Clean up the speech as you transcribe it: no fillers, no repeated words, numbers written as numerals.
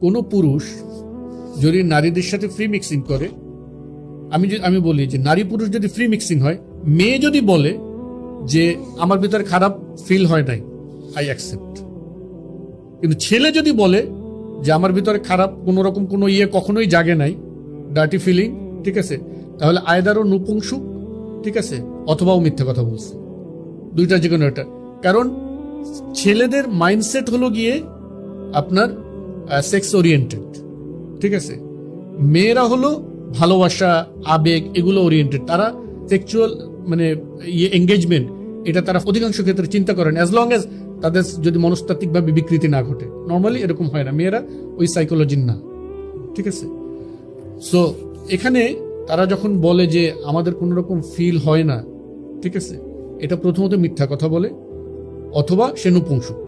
কোনো পুরুষ যদি নারীদের সাথে ফ্রি মিক্সিং করে, আমি বলি যে নারী পুরুষ যদি ফ্রি মিক্সিং হয়, মেয়ে যদি বলে যে আমার ভিতরে খারাপ ফিল হয় নাই, আই অ্যাকসেপ্ট। কিন্তু ছেলে যদি বলে যে আমার ভিতরে খারাপ কোনো রকম কোনো কখনোই জাগে নাই, ডার্টি ফিলিং, ঠিক আছে, তাহলে আয়দারও নপুংসুক, ঠিক আছে, অথবাও মিথ্যে কথা বলছে, দুইটা যে কোনো একটা। কারণ ছেলেদের মাইন্ডসেট হলো গিয়ে আপনার সেক্স ওরিয়েন্টেড, ঠিক আছে, মেয়েরা হলো ভালোবাসা, আবেগ, এগুলো ওরিয়েন্টেড। তারা সেক্সুয়াল মানে এঙ্গেজমেন্ট, এটা তারা অধিকাংশ ক্ষেত্রে চিন্তা করেন, অ্যাজ লং এজ তাদের যদি মনস্তাত্ত্বিকভাবে বিকৃতি না ঘটে। নর্মালি এরকম হয় না, মেয়েরা ওই সাইকোলজির না, ঠিক আছে। সো এখানে তারা যখন বলে যে আমাদের কোনো রকম ফিল হয় না, ঠিক আছে, এটা প্রথমত মিথ্যা কথা বলে, অথবা সে নপুংসক।